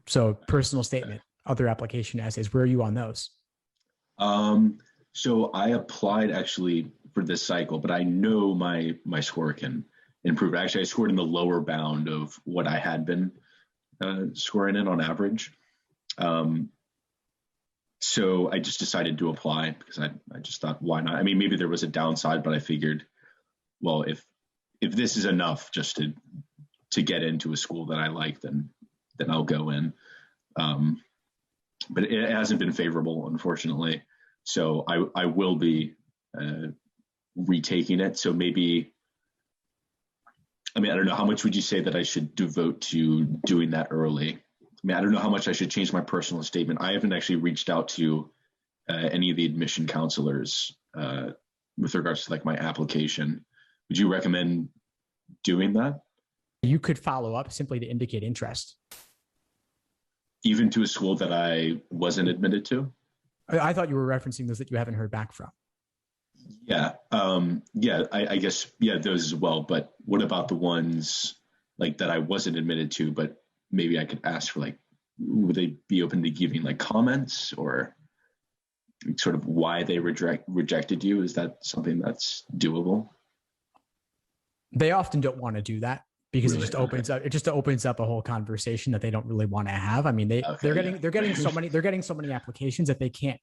So personal statement, other application essays, where are you on those? So I applied actually for this cycle, but I know my score can improve. Actually, I scored in the lower bound of what I had been scoring in on average. So I just decided to apply because I just thought, why not? I mean, maybe there was a downside, but I figured, well, if this is enough just to get into a school that I like, then I'll go in. But it hasn't been favorable, unfortunately. So I will be retaking it. So maybe, I mean, I don't know, how much would you say that I should devote to doing that early? I mean, I don't know how much I should change my personal statement. I haven't actually reached out to any of the admission counselors with regards to like my application. Would you recommend doing that? You could follow up simply to indicate interest. Even to a school that I wasn't admitted to? I thought you were referencing those that you haven't heard back from. Yeah. I guess, yeah, those as well. But what about the ones like that I wasn't admitted to, but maybe I could ask for, like, would they be open to giving like comments or sort of why they rejected you? Is that something that's doable? They often don't want to do that because Really? it just opens up a whole conversation that they don't really want to have. I mean, they're getting so many applications that they can't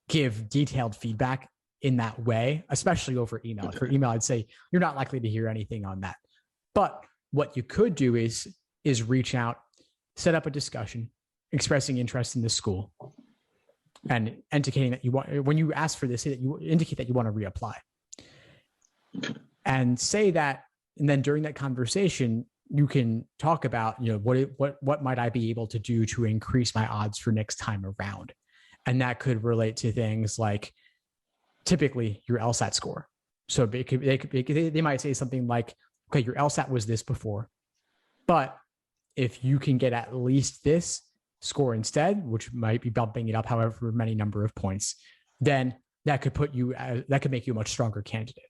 give detailed feedback in that way, especially over email. Okay. For email, I'd say you're not likely to hear anything on that. But what you could do is reach out, set up a discussion, expressing interest in the school, and indicating that you want, when you ask for this, say that you indicate that you want to reapply. And say that, and then during that conversation, you can talk about, what might I be able to do to increase my odds for next time around? And that could relate to things like typically your LSAT score. So they might say something like, okay, your LSAT was this before, but if you can get at least this score instead, which might be bumping it up however many number of points, then that could make you a much stronger candidate.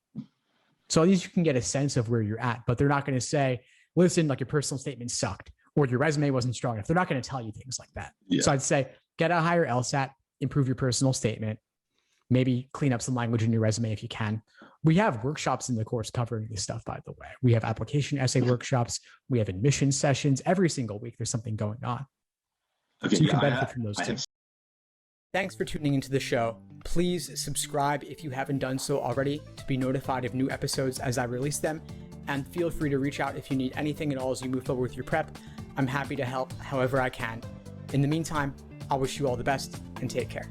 So at least you can get a sense of where you're at, but they're not going to say, listen, like your personal statement sucked or your resume wasn't strong enough. They're not going to tell you things like that. Yeah. So I'd say get a higher LSAT, improve your personal statement, maybe clean up some language in your resume if you can. We have workshops in the course covering this stuff, by the way. We have application essay workshops. We have admission sessions. Every single week there's something going on. Okay, so you can benefit from those too. Thanks for tuning into the show. Please subscribe if you haven't done so already to be notified of new episodes as I release them. And feel free to reach out if you need anything at all as you move forward with your prep. I'm happy to help however I can. In the meantime, I'll wish you all the best and take care.